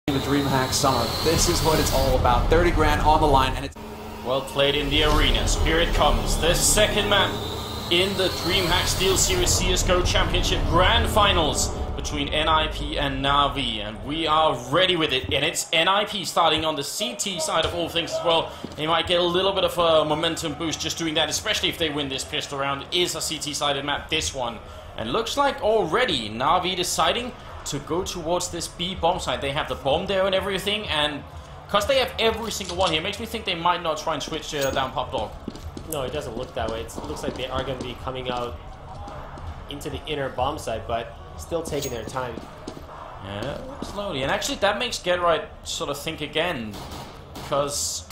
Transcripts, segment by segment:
The DreamHack summer. This is what it's all about. 30 grand on the line, and it's well played in the arenas. Here it comes. The second map in the DreamHack Steel Series CSGO Championship Grand Finals between NiP and Navi, and we are ready with it. And it's NiP starting on the CT side of all things as well. They might get a little bit of a momentum boost just doing that, especially if they win this pistol round. It is a CT-sided map, this one. And looks like already Navi deciding to go towards this B bomb site. They have the bomb there and everything, and because they have every single one here, it makes me think they might not try and switch down Pop Dog. No, it doesn't look that way. It looks like they are going to be coming out into the inner bomb site, but still taking their time. Yeah, slowly. And actually that makes Get Right sort of think again, because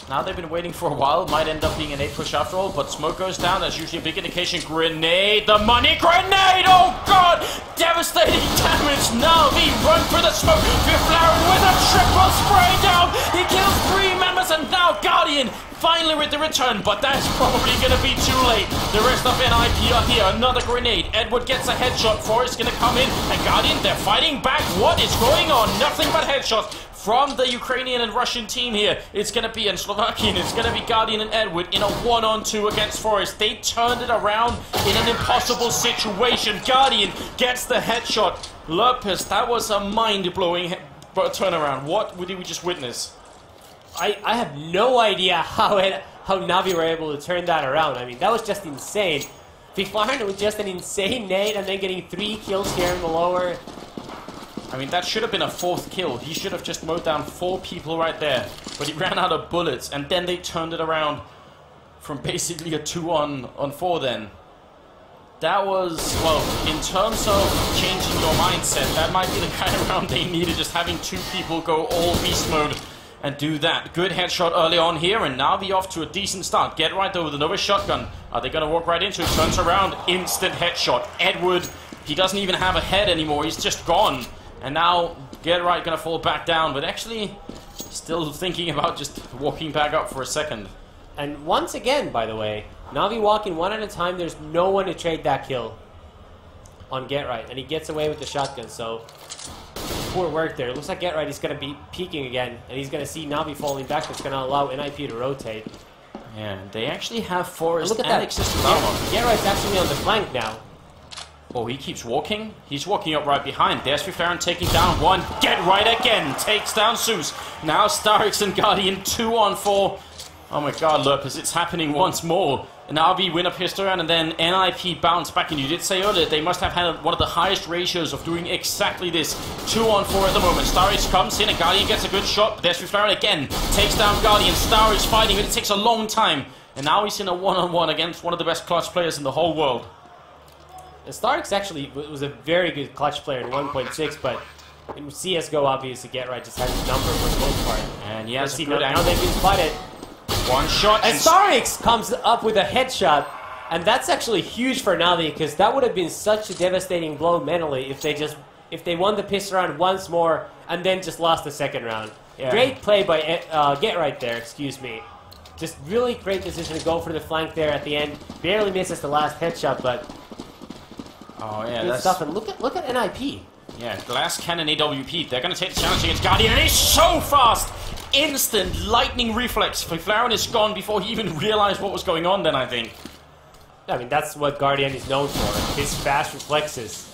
now they've been waiting for a while. Might end up being an 8 push after all, but smoke goes down. That's usually a big indication. Grenade, the money grenade! Oh god! Devastating damage! Navi run for the smoke. Fiflaren with a triple spray down. He kills 3 members, and now Guardian finally with the return, but that's probably gonna be too late. The rest of NiP are here. Another grenade. Edward gets a headshot. Forrest gonna come in, and Guardian, they're fighting back. What is going on? Nothing but headshots from the Ukrainian and Russian team here. It's going to be, and Slovakian, it's going to be Guardian and Edward in a 1-on-2 against Forrest. They turned it around in an impossible situation. Guardian gets the headshot. Lopez, that was a mind-blowing turnaround. What did we just witness? I have no idea how Navi were able to turn that around. I mean, that was just insane. Fiflaren with just an insane nade and then getting 3 kills here in the lower. I mean, that should have been a 4th kill. He should have just mowed down 4 people right there. But he ran out of bullets, and then they turned it around from basically a 2-on-4 then. That was, well, in terms of changing your mindset, that might be the kind of round they needed, just having 2 people go all beast mode and do that. Good headshot early on here, and Navi off to a decent start. Get Right though with another shotgun. Are they going to walk right into it? Turns around, instant headshot. Edward, he doesn't even have a head anymore. He's just gone. And now, Get Right gonna fall back down, but actually still thinking about just walking back up for a second. And once again, by the way, Navi walking one at a time. There's no one to trade that kill on Get Right, and he gets away with the shotgun. So poor work there. It looks like Get Right is gonna be peeking again, and he's gonna see Navi falling back. That's gonna allow NiP to rotate. Yeah, they actually have Forrest and look at and that. existing armor. Get Right's actually on the flank now. Oh, he keeps walking. He's walking up right behind. There's Fiflaren taking down 1. Get Right again. Takes down Zeus. Now Starix and Guardian 2-on-4. Oh my god, Lopez, it's happening once more. Navi win a pistol round, and then NiP bounce back. And you did say earlier they must have had one of the highest ratios of doing exactly this. 2-on-4 at the moment. Starix comes in, and Guardian gets a good shot. There's Fiflaren again. Takes down Guardian. Starix fighting, but it takes a long time. And now he's in a 1-on-1 against one of the best clutch players in the whole world. And Starix actually was a very good clutch player in 1.6, but in CSGO, obviously, Get Right just had his number for the most part. And he has a see, good now angle. they can spot it. 1 shot. And Starix comes up with a headshot, and that's actually huge for Navi, because that would have been such a devastating blow mentally if they won the pistol round once more and then just lost the second round. Yeah. Great play by Get Right there, excuse me. Just really great decision to go for the flank there at the end. Barely misses the last headshot, but oh yeah, good that's stuff. And look at NiP. Yeah, Glass Cannon AWP. They're going to take the challenge against Guardian, and he's so fast! Instant lightning reflex. Fiflaren is gone before he even realized what was going on then, I think. I mean, that's what Guardian is known for, his fast reflexes.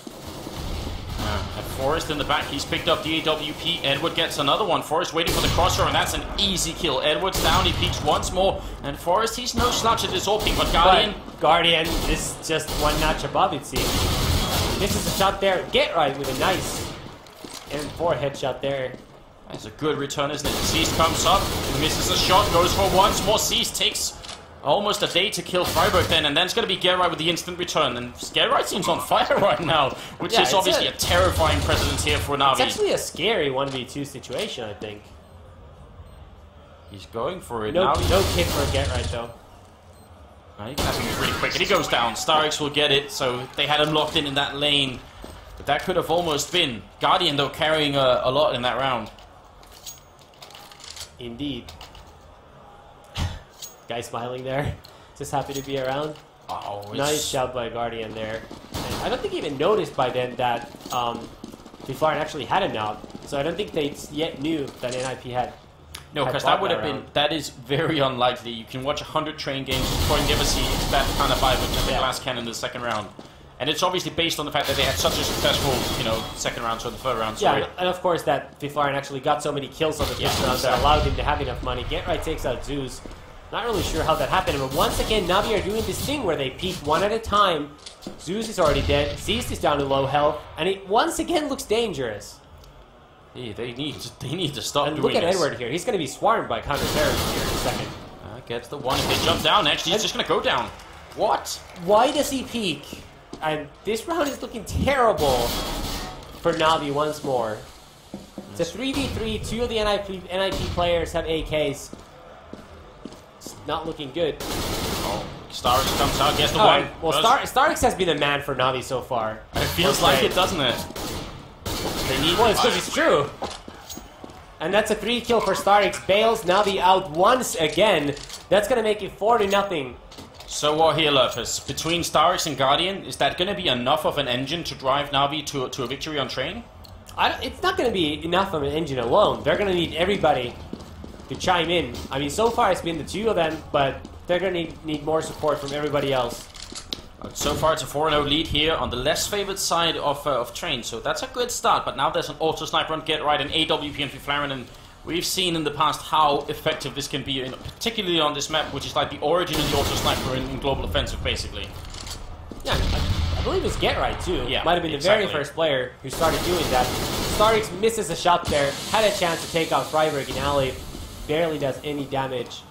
And Forrest in the back, he's picked up the AWP. Edward gets another one. Forrest waiting for the crosser, and that's an easy kill. Edward's down, he peeks once more. And Forrest, he's no slouch at this AWP, but Guardian... Guardian is just one notch above, it seems. This is a shot there. Get Right with a nice M4 headshot there. That's a good return, isn't it? Cease comes up, misses a shot, goes for once more. Cease takes almost a day to kill Freiburg then, and then it's going to be Get Right with the instant return. And Get Right seems on fire right now, which is obviously a terrifying precedent here for Navi. It's actually a scary 1v2 situation, I think. He's going for it. No kick for Get Right, though. He can have to move really quick, and he goes down. Starix will get it, so they had him locked in that lane. But that could have almost been. Guardian, though, carrying a lot in that round. Indeed. Guy smiling there. Just happy to be around. Oh, nice shot by Guardian there. And I don't think he even noticed by then that Flaren actually had a knob. So I don't think they yet knew that NiP had. No, because that would have been, that is very unlikely. You can watch 100 train games before you never see that kind of vibe with the glass cannon in the second round. And it's obviously based on the fact that they had such a successful, you know, second round, so the third round. Sorry. Yeah, and of course that Flaren actually got so many kills on the first round that allowed him to have enough money. GetRight takes out Zeus. Not really sure how that happened, but once again, Navi are doing this thing where they peek one at a time. Zeus is already dead, Zeus is down to low health, and it once again looks dangerous. Yeah, they need to stop and doing look at this. Edward here. He's going to be swarmed by counter-terrorists here in a second. Gets the one. If they jump down next, he's just going to go down. What? Why does he peek? And this round is looking terrible for Navi once more. It's a 3v3. Two of the NiP players have AKs. It's not looking good. Oh, Starix comes out, gets the one. Well, Starix has been a man for Navi so far. It feels like it, doesn't it? They need well, it's because it's true. And that's a 3-kill for Starix. Bails Navi out once again. That's going to make it 4-0. So what here, Lurfus? Between Starix and Guardian, is that going to be enough of an engine to drive Navi to a victory on train? It's not going to be enough of an engine alone. They're going to need everybody to chime in. I mean, so far it's been the two of them, but they're going to need more support from everybody else. So far it's a 4-0 lead here on the less favored side of train, so that's a good start. But now there's an auto sniper on GetRight and AWP and Flaren, and we've seen in the past how effective this can be, particularly on this map, which is like the origin of the auto sniper in global offensive, basically. Yeah, I believe it's GetRight too. Yeah, might have been the very first player who started doing that. Starix misses a shot there, had a chance to take out Freiburg in alley, barely does any damage.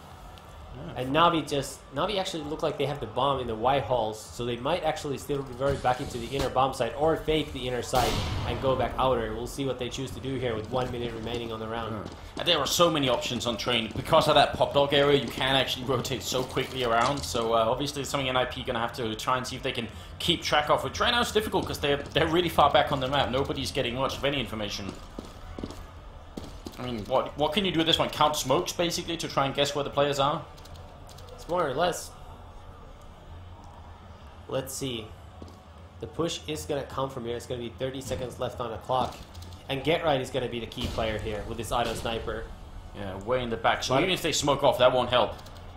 And Navi actually look like they have the bomb in the white halls, so they might actually still revert back into the inner bomb site or fake the inner site and go back outer. We'll see what they choose to do here with 1 minute remaining on the round. And there are so many options on train. Because of that pop dog area, you can actually rotate so quickly around. So obviously it's something NiP going to have to try and see if they can keep track of. With train, now it's difficult because they're really far back on the map. Nobody's getting much of any information. I mean, what can you do with this one? Count smokes, basically, to try and guess where the players are? It's more or less. Let's see. The push is going to come from here. It's going to be 30 seconds left on the clock. And GetRight is going to be the key player here with this auto sniper. Yeah, way in the back. So even if they smoke off, that won't help.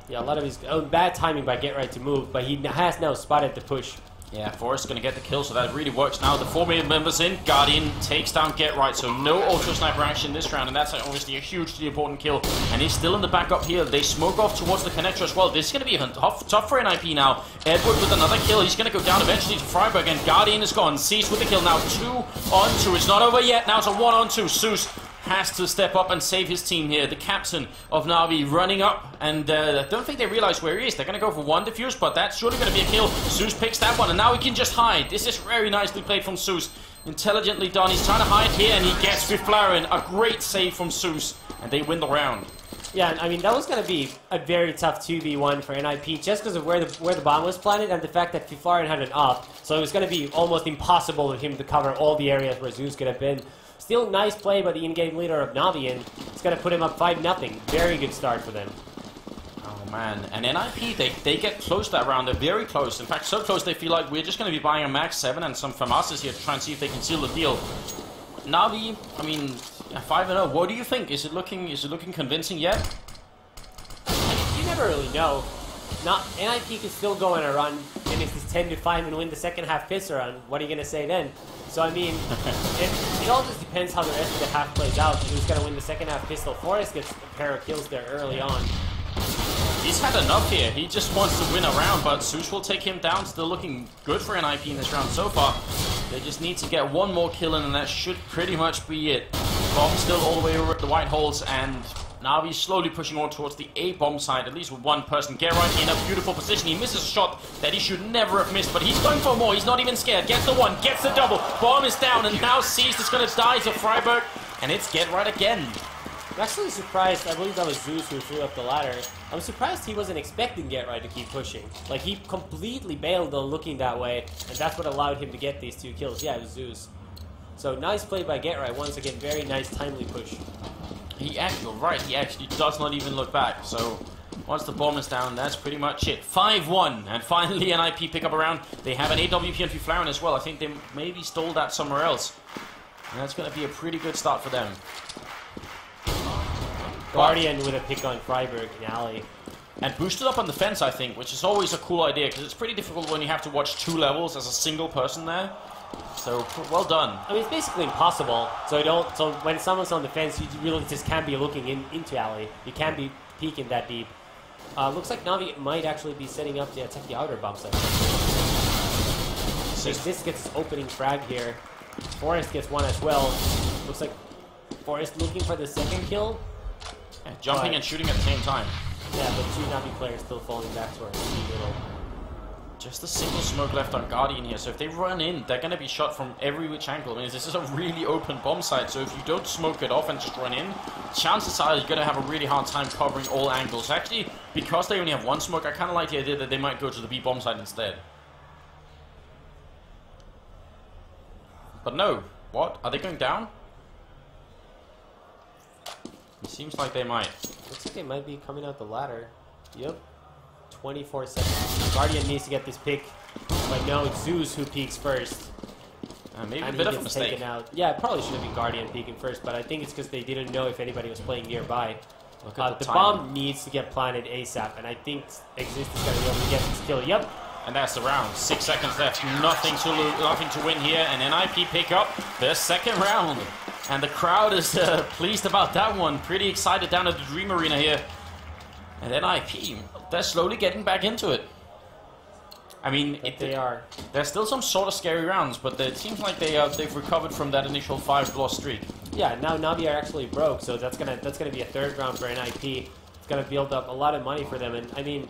Yeah, a lot of his bad timing by GetRight to move, but he has now spotted the push. Yeah, Forrest going to get the kill, so that really works now. The 4 members in. Guardian takes down GetRight, so no auto sniper action this round, and that's obviously a hugely important kill. And he's still in the backup here. They smoke off towards the connector as well. This is going to be tough for NiP now. Edward with another kill. He's going to go down eventually to Freiburg, and Guardian is gone. Cease with the kill now. 2 on 2. It's not over yet. Now it's a 1 on 2. Zeus has to step up and save his team here. The captain of Navi running up, and I don't think they realize where he is. They're going to go for one defuse, but that's surely going to be a kill. Zeus picks that one, and now he can just hide. This is very nicely played from Zeus. Intelligently done. He's trying to hide here, and he gets with Flaren. A great save from Zeus, and they win the round. Yeah, I mean, that was going to be a very tough 2v1 for NiP just because of where the bomb was planted and the fact that Flaren had an off. So it was going to be almost impossible for him to cover all the areas where Zeus could have been. Still nice play by the in-game leader of Navi, and it's going to put him up 5-0. Very good start for them. Oh man, and NiP, they get close that round. They're very close. In fact, so close they feel like we're just going to be buying a max 7 and some FAMASas here to try and see if they can seal the deal. Navi, I mean, 5-0. What do you think? Is it looking convincing yet? You never really know. NiP can still go on a run, and if it's 10-5 and win the second half pistol run, what are you going to say then? So, I mean, it all just depends how the rest of the half plays out. Who's going to win the second half pistol? Forrest gets a pair of kills there early on. He's had enough here. He just wants to win a round, but Zeus will take him down. Still looking good for NiP in this round so far. They just need to get one more kill in, and that should pretty much be it. Bomb still all the way over at the white holes, and Navi slowly pushing on towards the A bomb side, at least with one person. GetRight in a beautiful position. He misses a shot that he should never have missed, but he's going for more. He's not even scared. Gets the one, gets the double. Bomb is down, and now Ceased is going to die to Freiburg, and it's GetRight again. I'm actually surprised. I believe that was Zeus who threw up the ladder. I'm surprised he wasn't expecting GetRight to keep pushing. Like, he completely bailed on looking that way, and that's what allowed him to get these 2 kills. Yeah, it was Zeus. So, nice play by GetRight. Once again, very nice, timely push. You're right, he actually does not even look back. So, once the bomb is down, that's pretty much it. 5-1, and finally NiP pick up a round. They have an AWP and Flaren as well. I think they maybe stole that somewhere else. And that's going to be a pretty good start for them. Guardian with a pick on Freiburg in alley. And boosted up on defense, I think, which is always a cool idea, because it's pretty difficult when you have to watch 2 levels as a single person there. So, well done. I mean, it's basically impossible. So when someone's on defense, you really just can't be looking into alley. You can't be peeking that deep. Looks like Navi might actually be setting up to attack the outer bomb site. So this gets his opening frag here. Forest gets one as well. Looks like Forest looking for the second kill. Yeah, jumping and shooting at the same time. Yeah, but 2 Navi players still falling back to our middle. Just a single smoke left on Guardian here, so if they run in, they're going to be shot from every which angle. I mean, this is a really open bomb site, so if you don't smoke it off and just run in, chances are you're going to have a really hard time covering all angles. Actually, because they only have 1 smoke, I kind of like the idea that they might go to the B bomb site instead. But no. What? Are they going down? It seems like they might. Looks like they might be coming out the ladder. Yep. 24 seconds. Guardian needs to get this pick. But no, it's Zeus who peeks first. Maybe and a bit of a mistake. Taken out. Yeah, it probably should have been Guardian peeking first, but I think it's because they didn't know if anybody was playing nearby. Look at the bomb needs to get planted ASAP, and I think Exist is going to be able to get this kill. Yep. And that's the round. 6 seconds left. Nothing to lose, nothing to win here. And NiP pick up their second round. And the crowd is pleased about that one. Pretty excited down at the Dream Arena here. And NiP, they're slowly getting back into it. I mean, there's still some sort of scary rounds, but it seems like they've recovered from that initial 5-loss streak. Yeah, now Navi are actually broke, so that's gonna be a 3rd round for NiP. It's gonna build up a lot of money for them, and I mean,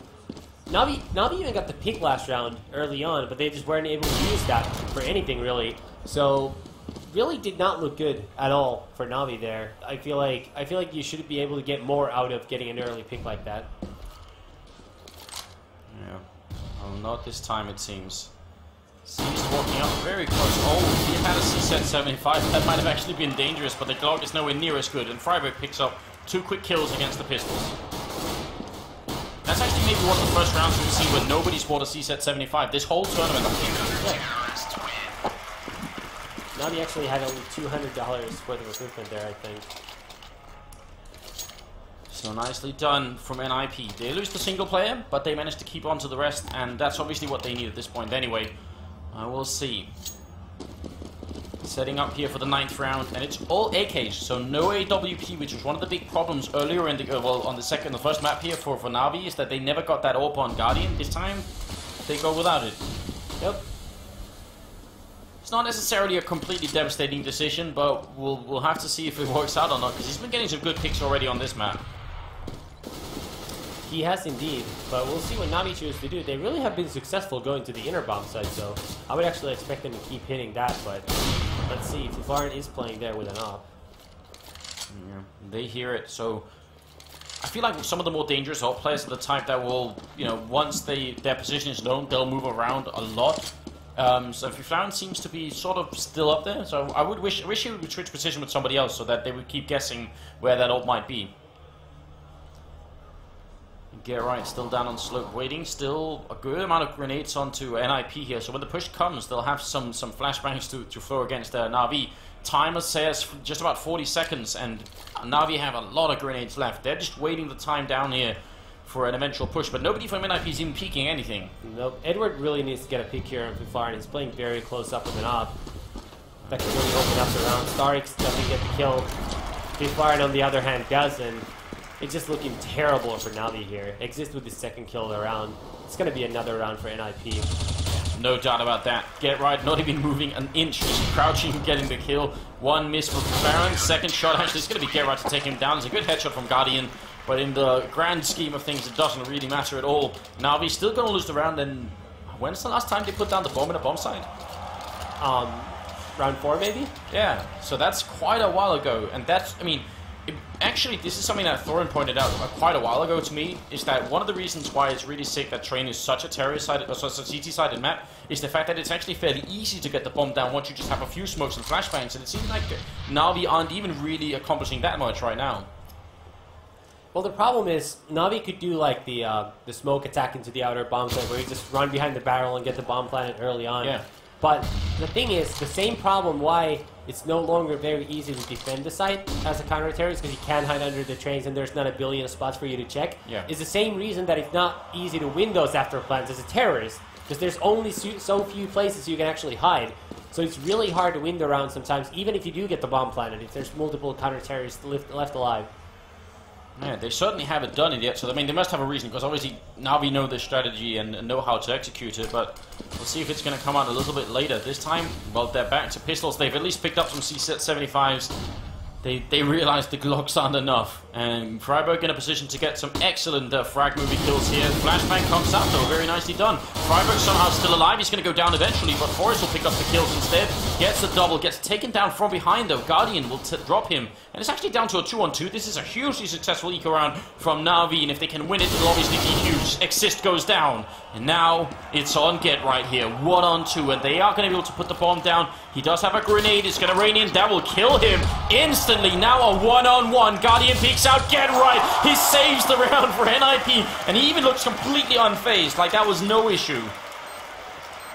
Navi even got the pick last round early on, but they just weren't able to use that for anything really. So really did not look good at all for Navi there. I feel like you should be able to get more out of getting an early pick like that. Yeah. Well, not this time it seems. C's walking up very close. Oh, he had a C-set 75. That might have actually been dangerous, but the Glock is nowhere near as good, and Freiburg picks up 2 quick kills against the Pistols. That's actually maybe one of the first rounds we've seen where nobody scored a C-set 75 this whole tournament, I think. Yeah. Navi actually had only $200 worth of equipment there, I think. So nicely done from NiP. They lose the single player, but they managed to keep on to the rest, and that's obviously what they need at this point anyway. We'll see. Setting up here for the 9th round, and it's all AKs, so no AWP, which was one of the big problems earlier in the on the first map here for Navi, is that they never got that AWP on Guardian. This time, they go without it. Yep. It's not necessarily a completely devastating decision, but we'll have to see if it works out or not, because he's been getting some good picks already on this map. He has indeed, but we'll see what Navi chooses to do. They really have been successful going to the inner bomb side, so I would actually expect them to keep hitting that, but let's see. Fufaren is playing there with an op. Yeah, they hear it, so I feel like some of the more dangerous AWP players are the type that will, you know, once their position is known, they'll move around a lot. So Fufaren seems to be sort of still up there, so I would wish he would switch position with somebody else so that they would keep guessing where that AWP might be. Get right, still down on slope, waiting. Still a good amount of grenades onto NiP here. So when the push comes, they'll have some flashbangs to throw against Navi. Timer says just about 40 seconds, and Navi have a lot of grenades left. They're just waiting the time down here for an eventual push, but nobody from NiP is even peeking anything. Nope. Edward really needs to get a peek here on Fufaren. He's playing very close up with an op. That can really open up the round. Starix doesn't get the kill. Fufaren, on the other hand, does, and it's just looking terrible for Navi here. Exist with the 2nd kill of the round. It's going to be another round for NiP. No doubt about that. Get right, not even moving an inch, just crouching, getting the kill. 1 miss for Fufaren. 2nd shot, actually, it's going to be Get right to take him down. It's a good headshot from Guardian, but in the grand scheme of things, it doesn't really matter at all. Navi's still going to lose the round, and when's the last time they put down the bomb in a bomb site? Round 4, maybe? Yeah, so that's quite a while ago, and that's, I mean, actually, this is something that Thorin pointed out quite a while ago to me, is that one of the reasons why it's really sick that Train is such a terror-sided, or such a CT-sided map, is the fact that it's actually fairly easy to get the bomb down once you just have a few smokes and flashbangs, and it seems like Navi aren't even really accomplishing that much right now. Well, the problem is, Navi could do like the smoke attack into the outer bomb site, where you just run behind the barrel and get the bomb planted early on. Yeah. But the thing is, the same problem why it's no longer very easy to defend the site as a counter-terrorist because you can hide under the trains and there's not a billion spots for you to check. Yeah. It's the same reason that it's not easy to win those after plans as a terrorist, because there's only so few places you can actually hide. So it's really hard to win the round sometimes, even if you do get the bomb planted, if there's multiple counter-terrorists left alive. Yeah, they certainly haven't done it yet, so I mean, they must have a reason, because obviously Navi know this strategy and know how to execute it, but we'll see if it's going to come out a little bit later. This time, well, they're back to pistols. They've at least picked up some C-75s. They realize the Glocks aren't enough, and Freiburg in a position to get some excellent frag movie kills here. Flashbang comes out though, very nicely done. Freiburg somehow still alive, he's going to go down eventually, but Forrest will pick up the kills instead. Gets the double, gets taken down from behind though. Guardian will drop him, and it's actually down to a 2-on-2. This is a hugely successful eco round from Navi, and if they can win it, it'll obviously be huge. Exist goes down, and now it's on Get right here, 1-on-2, and they are going to be able to put the bomb down. He does have a grenade, it's going to rain in, that will kill him instantly. Now a 1-on-1, Guardian peeks out, Get right, he saves the round for NiP, and he even looks completely unfazed, like that was no issue.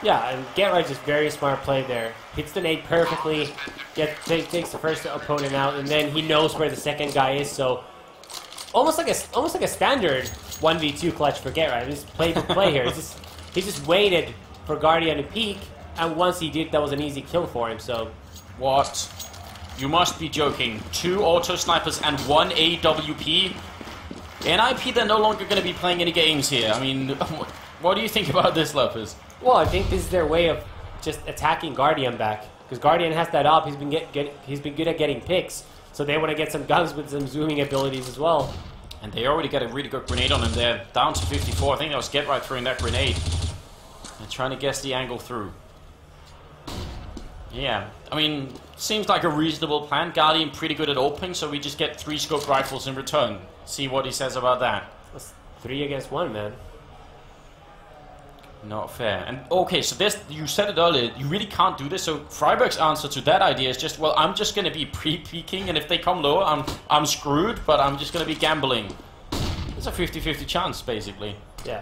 Yeah, and Get right just very smart play there. Hits the nade perfectly, takes the first opponent out, and then he knows where the second guy is, so almost like a standard 1v2 clutch for Get right. Just play to play here. He just waited for Guardian to peek, and once he did, that was an easy kill for him, so... What? You must be joking. 2 auto snipers and 1 AWP? NiP, they're no longer going to be playing any games here. I mean, what do you think about this, Lopez? Well, I think this is their way of just attacking Guardian back. Because Guardian has that up, he's been good at getting picks. So they want to get some guns with some zooming abilities as well. And they already got a really good grenade on him there. Down to 54. I think that was Get right throwing that grenade. And trying to guess the angle through. Yeah, I mean, seems like a reasonable plan. Guardian pretty good at opening, so we just get 3 scope rifles in return. See what he says about that. That's 3 against 1, man. Not fair. And okay, so this, you said it earlier, you really can't do this. So Freiburg's answer to that idea is just, well, I'm just going to be pre-peeking, and if they come lower, I'm screwed, but I'm just going to be gambling. It's a 50-50 chance, basically. Yeah.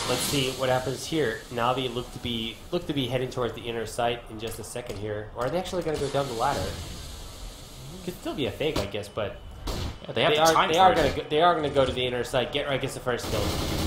Let's see what happens here. Navi look to be heading towards the inner site in just a second here. Or are they actually going to go down the ladder? Could still be a fake, I guess, but yeah, they are going to go to the inner site. Get right gets the first kill.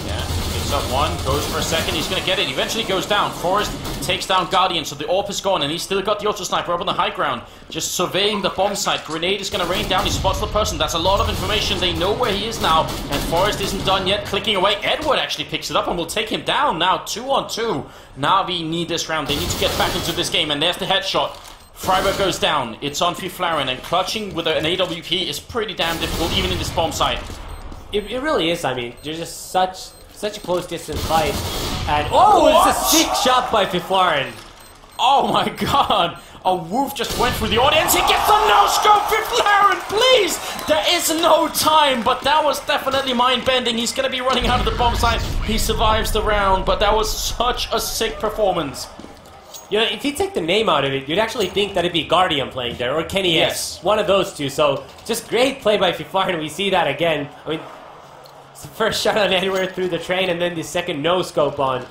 Yeah, picks up 1, goes for a second, he's going to get it. Eventually goes down. Forrest takes down Guardian, so the AWP is gone, and he's still got the auto sniper up on the high ground, just surveying the bomb site. Grenade is going to rain down. He spots the person. That's a lot of information. They know where he is now, and Forrest isn't done yet. Clicking away. Edward actually picks it up and will take him down. Now 2-on-2. Navi need this round. They need to get back into this game, and there's the headshot. Freiburg goes down. It's on Fiflaren, and clutching with an AWP is pretty damn difficult, even in this bomb site. It really is. I mean, there's just such a close distance fight, and oh, it's a sick shot by Fiflaren. Oh my god! A woof just went through the audience. He gets a no-scope. Fiflaren, please! There is no time, but that was definitely mind-bending. He's going to be running out of the bomb site. He survives the round, but that was such a sick performance. You know, if you take the name out of it, you'd actually think that it'd be Guardian playing there, or Kenny S. One of those two. So, just great play by Fiflaren. We see that again. I mean, it's the first shot on Edward through the train, and then the second no-scope on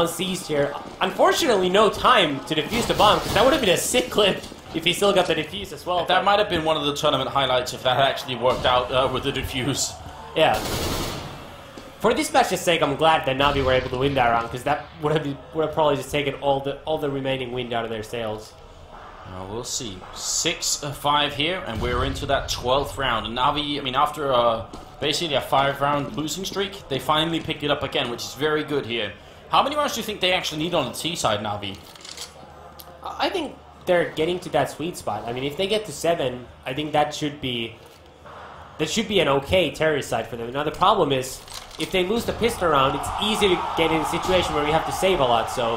Seized here. Unfortunately, no time to defuse the bomb, because that would have been a sick clip if he still got the defuse as well. That might have been one of the tournament highlights if that actually worked out with the defuse. Yeah. For this match's sake, I'm glad that Navi were able to win that round, because that would have probably just taken all the remaining wind out of their sails. We'll see. 6-5 here, and we're into that 12th round. And Navi, I mean, after basically a 5-round losing streak, they finally picked it up again, which is very good here. How many rounds do you think they actually need on the T side, Navi? I think they're getting to that sweet spot. I mean, if they get to 7, I think that should be an okay terrorist side for them. Now, the problem is, if they lose the pistol round, it's easy to get in a situation where we have to save a lot. So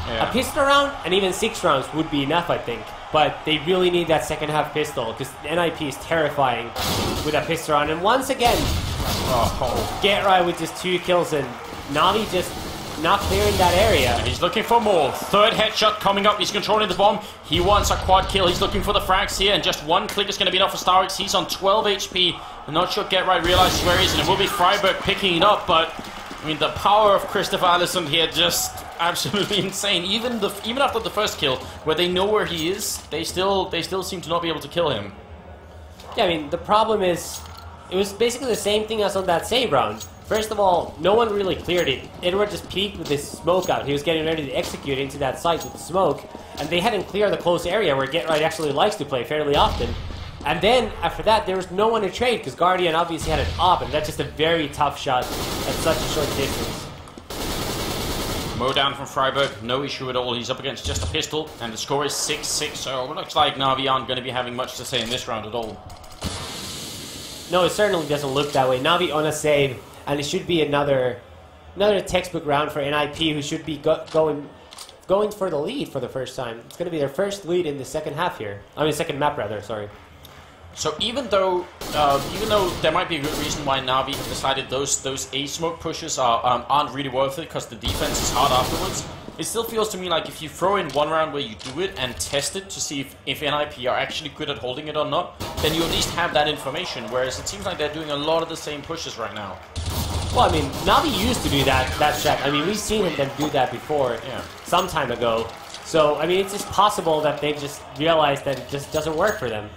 a pistol round and even 6 rounds would be enough, I think. But they really need that second half pistol, because NiP is terrifying with a pistol round. And once again, Get right with just 2 kills, and Navi just not clearing that area. He's looking for more. 3rd headshot coming up. He's controlling the bomb. He wants a quad kill. He's looking for the frags here, and just 1 click is going to be enough for Starix. He's on 12 HP. I'm not sure Get right realizes where he is, and it will be Freiburg picking it up, but I mean, the power of Christopher Allison here just absolutely insane. Even after the first kill, where they know where he is, they still seem to not be able to kill him. Yeah, I mean, the problem is, it was basically the same thing as on that save round. First of all, no one really cleared it. Edward just peeked with his smoke out. He was getting ready to execute into that site with the smoke, and they hadn't cleared the close area where Get Right actually likes to play fairly often. And then, after that, there was no one to trade, because Guardian obviously had an op, and that's just a very tough shot at such a short distance. Mow down from Freiburg, no issue at all. He's up against just a pistol, and the score is 6-6, so it looks like Navi aren't going to be having much to say in this round at all. No, it certainly doesn't look that way. Navi on a save, and it should be another textbook round for NiP, who should be going for the lead for the first time. It's going to be their first lead in the second half here. I mean, second map rather. Sorry. So even though there might be a good reason why Navi have decided those A smoke pushes aren't really worth it because the defense is hard afterwards, it still feels to me like if you throw in one round where you do it and test it to see if NiP are actually good at holding it or not, then you at least have that information, whereas it seems like they're doing a lot of the same pushes right now. Well, I mean, Navi used to do that strat. I mean, we've seen them do that before, some time ago. So, I mean, it's just possible that they've just realized that it just doesn't work for them.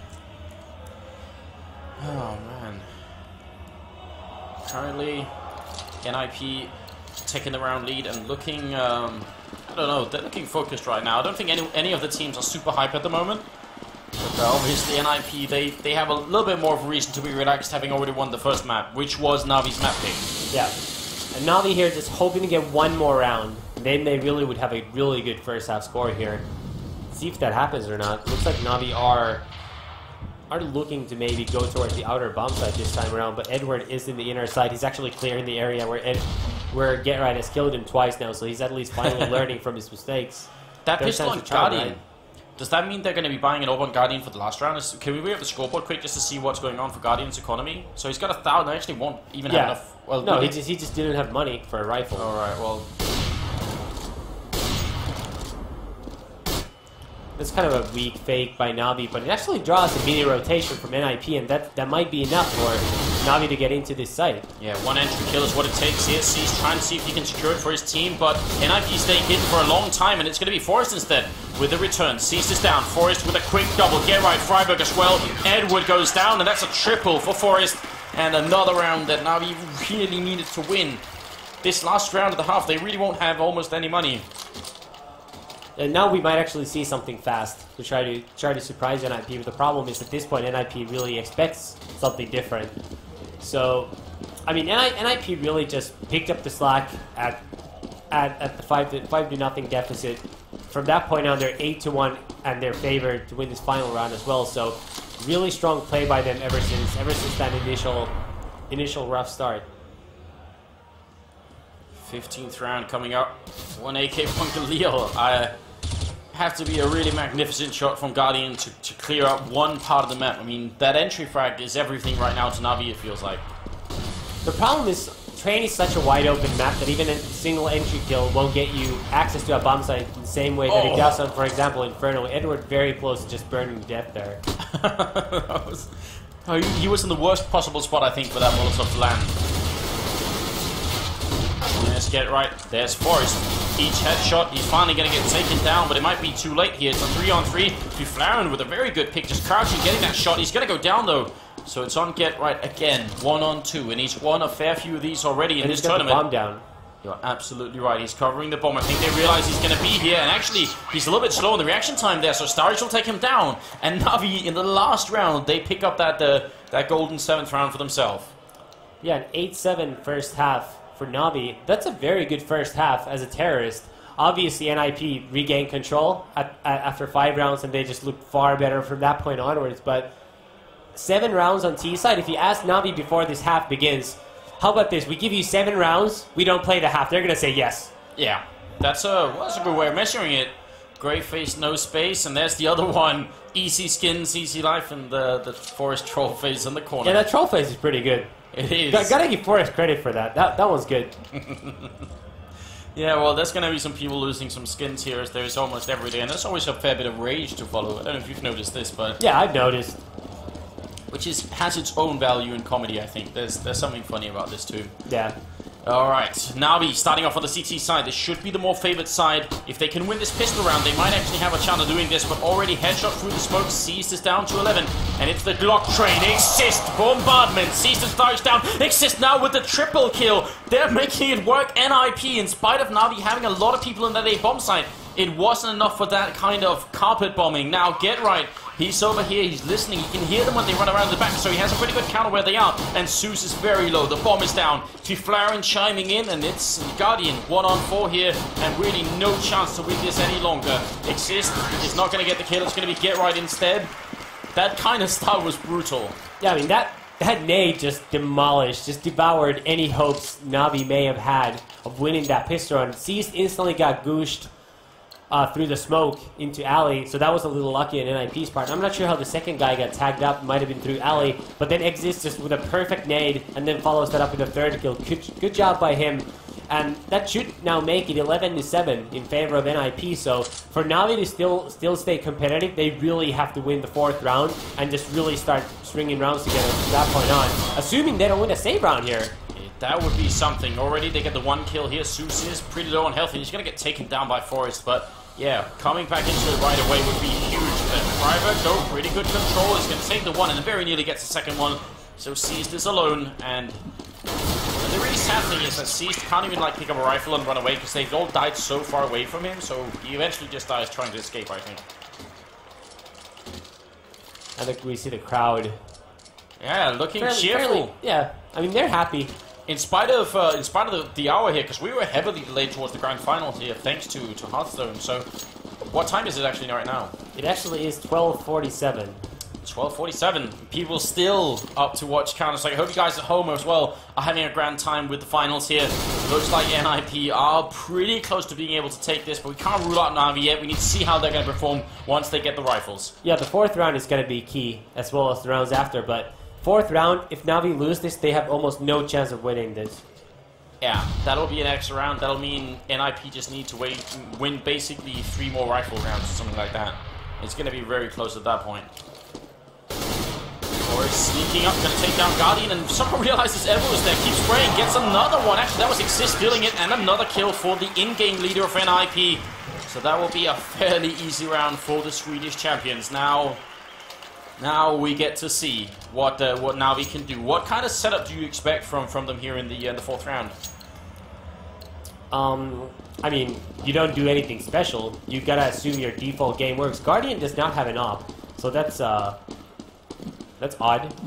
Oh, man. Currently, NiP taking the round lead and looking, I don't know, they're looking focused right now. I don't think any of the teams are super hype at the moment. But obviously NiP, they have a little bit more of a reason to be relaxed, having already won the first map, which was Navi's map pick. Yeah. And Navi here just hoping to get one more round. Then they really would have a really good first half score here. See if that happens or not. Looks like Navi are looking to maybe go towards the outer bomb site this time around, but Edward is in the inner side. He's actually clearing the area where Get Right has killed him twice now, so he's at least finally learning from his mistakes. That pistol on Guardian, does that mean they're going to be buying it over on Guardian for the last round? Can we bring up the scoreboard quick just to see what's going on for Guardian's economy? So he's got 1,000, actually won't even have enough. Well, no, he just didn't have money for a rifle. Alright, well... That's kind of a weak fake by Navi, but it actually draws a mini rotation from NiP, and that might be enough for Navi to get into this site. Yeah, one entry kill is what it takes here. C's trying to see if he can secure it for his team, but NiP staying hidden for a long time, and it's going to be Forrest instead with the return. C's is down. Forrest with a quick double. Get Right, Freiburg as well. Edward goes down, and that's a triple for Forrest, and another round that Navi really needed to win. This last round of the half, they really won't have almost any money. And now we might actually see something fast to try to surprise NiP, but the problem is at this point NiP really expects something different. So, I mean, NiP really just picked up the slack at the 5-0 deficit. From that point on, they're 8-1 and they're favored to win this final round as well. So, really strong play by them ever since that initial rough start. 15th round coming up. One AK point to Leo. Have to be a really magnificent shot from Guardian to clear up one part of the map. I mean, that entry frag is everything right now to Navi, it feels like. The problem is, Train is such a wide open map that even a single entry kill won't get you access to a bomb site in the same way that it does on, for example, Inferno. Edward very close to just burning to death there. He was in the worst possible spot, I think, for that Molotov to land. Let's get right. There's Forrest. Each headshot, he's finally going to get taken down, but it might be too late here. It's a 3-on-3. Duflaren with a very good pick, just crouching, getting that shot. He's going to go down, though. So it's on Get Right again, 1-on-2, and he's won a fair few of these already in this tournament. Bomb down. You're absolutely right. He's covering the bomb. I think they realize he's going to be here, and actually, he's a little bit slow in the reaction time there, so Starridge will take him down. And Navi, in the last round, they pick up that golden 7th round for themselves. Yeah, an 8-7 first half for Navi. That's a very good first half as a terrorist. Obviously, NiP regained control after 5 rounds, and they just looked far better from that point onwards. But 7 rounds on T side, if you ask Navi before this half begins, how about this? We give you 7 rounds, we don't play the half. They're going to say yes. Yeah, that's a good way of measuring it. Gray face, no space, and there's the other one. Easy skins, easy life, and the Forest troll face in the corner. Yeah, that troll face is pretty good. It is. Gotta give Forrest credit for that. That one's good. Yeah, well, there's gonna be some people losing some skins here, as there's almost every day, and there's always a fair bit of rage to follow. I don't know if you've noticed this, but yeah, I've noticed. Which has its own value in comedy, I think. There's something funny about this too. Yeah. Alright, Navi starting off on the CT side. This should be the more favored side. If they can win this pistol round, they might actually have a chance of doing this, but already headshot through the smoke. Seized is down to 11, and it's the Glock train. Exist bombardment. Seized is down. Exist now with the triple kill. They're making it work. NiP, in spite of Navi having a lot of people in that A bomb site, it wasn't enough for that kind of carpet bombing. Now, get right. He's over here, he's listening, he can hear them when they run around the back, so he has a pretty good counter where they are. And Zeus is very low, the bomb is down. Tiflaren chiming in, and it's Guardian 1-on-4 here, and really no chance to win this any longer. Exist is not going to get the kill, it's going to be Get Right instead. That kind of start was brutal. Yeah, I mean, that nade just demolished, just devoured any hopes Navi may have had of winning that pistol run. Seized instantly got gooshed through the smoke into alley, so that was a little lucky in NiP's part. I'm not sure how the second guy got tagged up, might have been through alley, but then Exist just with a perfect nade, and then follows that up with a third kill. Good job by him, and that should now make it 11-7 in favor of NiP, so for Navi to still stay competitive, they really have to win the 4th round, and just really start stringing rounds together from that point on, assuming they don't win a save round here. That would be something. Already they get the 1 kill here. Zeus is pretty low on health, and he's going to get taken down by Forest, but yeah, coming back into it right away would be huge. And Freiburg, though, pretty good control. He's going to take the 1 and very nearly gets the second one. So Seized is alone, and the really sad thing is that Seized can't even like pick up a rifle and run away because they've all died so far away from him, so he eventually just dies trying to escape, I think. I think we see the crowd. Yeah, looking cheerful. Yeah, I mean, they're happy. In spite of the hour here, because we were heavily delayed towards the grand final here, thanks to Hearthstone. So, what time is it actually right now? It actually is 12:47. 12:47. People still up to watch Counter-Strike. I hope you guys at home as well are having a grand time with the finals here. Looks like NiP are pretty close to being able to take this, but we can't rule out Navi yet. We need to see how they're going to perform once they get the rifles. Yeah, the 4th round is going to be key, as well as the rounds after, but 4th round, if Navi lose this, they have almost no chance of winning this. Yeah, that'll be an extra round. That'll mean NiP just need to win basically 3 more rifle rounds or something like that. It's going to be very close at that point. Forest sneaking up, going to take down Guardian, and someone realizes Evo is there, keeps spraying, gets another one. Actually, that was Exist stealing it, and another kill for the in-game leader of NiP. So that will be a fairly easy round for the Swedish champions. Now we get to see what Navi can do. What kind of setup do you expect from them here in the 4th round? I mean, you don't do anything special. You gotta assume your default game works. Guardian does not have an op, so that's odd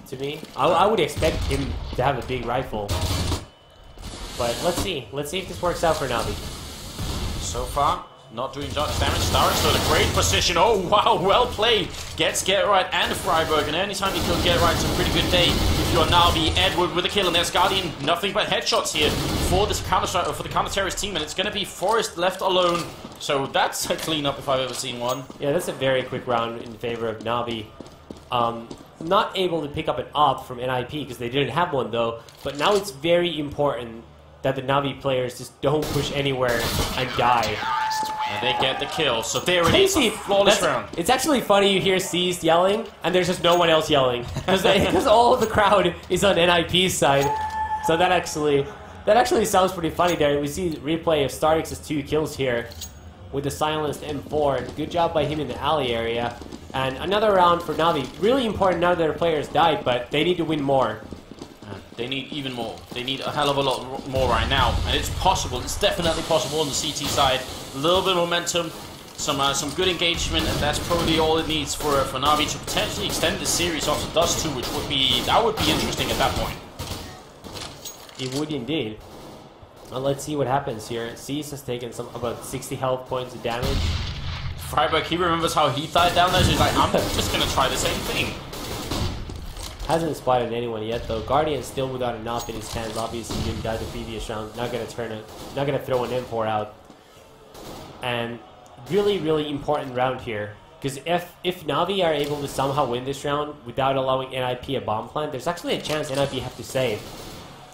to me. I would expect him to have a big rifle, but let's see. Let's see if this works out for Navi. So far, not doing much damage. Starks in a great position. Oh, wow, well played. Gets Get Right and Freiburg, and anytime you kill Get Right, it's a pretty good day. If you're Navi, Edward with a kill, and there's Guardian. Nothing but headshots here for this for the counter-terrorist team, and it's going to be Forest left alone. So that's a cleanup if I've ever seen one. Yeah, that's a very quick round in favor of Navi. Not able to pick up an op from NiP because they didn't have one though, but now it's very important that the Navi players just don't push anywhere and die. And they get the kill, so there it is, flawless round. It's actually funny you hear Seized yelling, and there's just no one else yelling, because all of the crowd is on NiP's side. So that actually sounds pretty funny there. We see the replay of Starix's 2 kills here with the silenced M4. Good job by him in the alley area. And another round for Navi. Really important now that their players died, but they need to win more. They need even more. They need a hell of a lot more right now. And it's possible. It's definitely possible on the CT side. A little bit of momentum, some good engagement, and that's probably all it needs for Navi to potentially extend the series off to Dust 2, which would be interesting at that point. It would indeed. Well, let's see what happens here. Seized has taken about 60 health points of damage. Freiburg, he remembers how he died down there, so he's like, I'm just going to try the same thing. Hasn't spotted anyone yet though. Guardian's still without a NOP in his hands. Obviously he didn't die the previous round. Not gonna throw an M4 out. And really important round here. Because if Navi are able to somehow win this round without allowing NiP a bomb plant, there's actually a chance NiP have to save.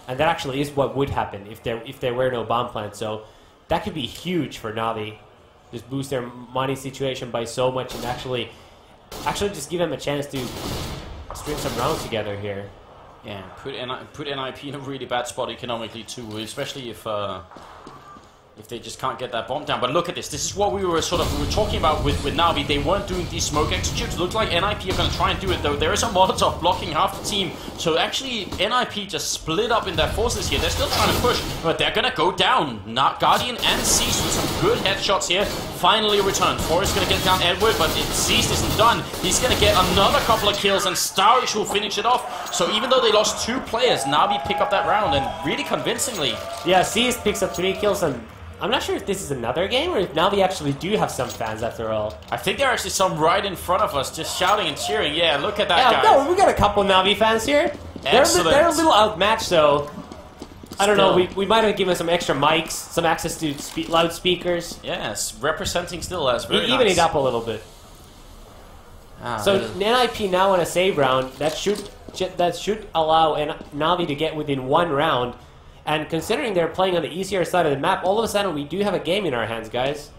And that actually is what would happen if there were no bomb plant. So that could be huge for Navi. Just boost their money situation by so much and actually just give them a chance to string some rounds together here. Yeah, put NiP in a really bad spot economically too, especially if they just can't get that bomb down. But look at this. This is what we were talking about with Navi. They weren't doing these smoke executes. Looks like NiP are going to try and do it, though. There is a Molotov blocking half the team. So actually, NiP just split up in their forces here. They're still trying to push, but they're going to go down. Guardian and Seized with some good headshots here. Finally returned. Forrest going to get down Edward, but Seized isn't done. He's going to get another couple of kills, and Starish will finish it off. So even though they lost 2 players, Navi pick up that round, and really convincingly. Yeah, Seized picks up 3 kills, and I'm not sure if this is another game or if Navi actually do have some fans after all. I think there are actually some right in front of us just shouting and cheering. Yeah, look at that, yeah, guys. No, we got a couple Navi fans here. They're a little outmatched, so I don't know. We might have given some extra mics, some access to loudspeakers. Yes, representing still as very even nice. it up a little bit. So NiP now on a save round that should allow Navi to get within 1 round. And considering they're playing on the easier side of the map, all of a sudden we do have a game in our hands, guys.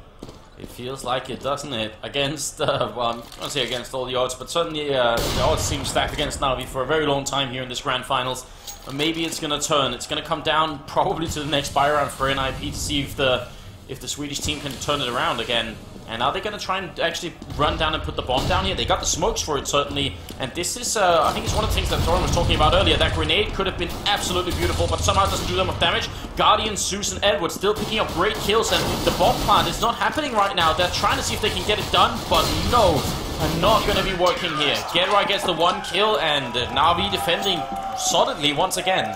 It feels like it, doesn't it? Against, well, I'm not going to say against all the odds, but certainly the odds seem stacked against Navi for a very long time here in this Grand Finals. But maybe it's going to turn. It's going to come down probably to the next buy round for NiP to see if the Swedish team can turn it around again. And are they going to try and actually run down and put the bomb down here? They got the smokes for it, certainly. And this is, I think it's one of the things that Thorin was talking about earlier. That grenade could have been absolutely beautiful, but somehow it doesn't do them much damage. Guardian, Zeus, and Edward still picking up great kills, and the bomb plant is not happening right now. They're trying to see if they can get it done, but no, not going to be working here. Gedra gets the 1 kill, and Navi defending solidly once again.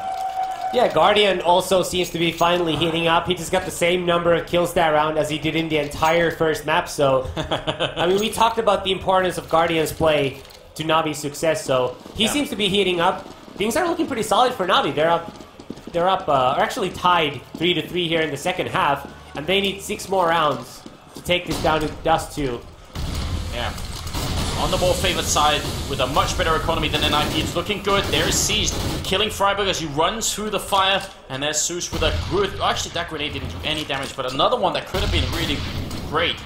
Yeah, Guardian also seems to be finally heating up. He just got the same number of kills that round as he did in the entire first map, so I mean, we talked about the importance of Guardian's play to Navi's success, so he seems to be heating up. Things are looking pretty solid for Navi. They're actually tied 3-3 here in the second half, and they need 6 more rounds to take this down to dust 2. Yeah. On the more favored side, with a much better economy than NiP. It's looking good. There is Seized, killing Freiburg as he runs through the fire. And there's Zeus with a good... Actually, that grenade didn't do any damage, but another one that could have been really great.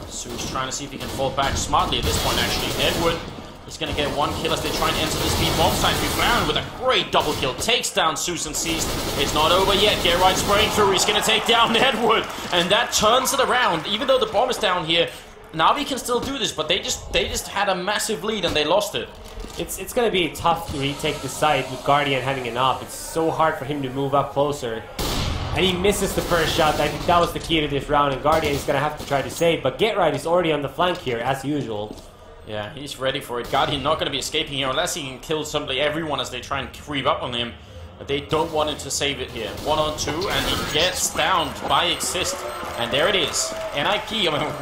Zeus trying to see if he can fall back smartly at this point, actually. Edward is going to get 1 kill as they try and enter the speed bomb site. Fiflarin with a great double kill takes down Zeus and Seized. It's not over yet. Get right spraying through. He's going to take down Edward, and that turns it around. Even though the bomb is down here, Navi can still do this, but they just had a massive lead and they lost it. It's going to be tough to retake the site with Guardian having an op. It's so hard for him to move up closer. And he misses the first shot. I think that was the key to this round, and Guardian is going to have to try to save. But Get Right is already on the flank here, as usual. Yeah, he's ready for it. Guardian not going to be escaping here unless he can kill everyone as they try and creep up on him. But they don't want him to save it here. 1-on-2, and he gets downed by Exist. And there it is. NiP, I mean,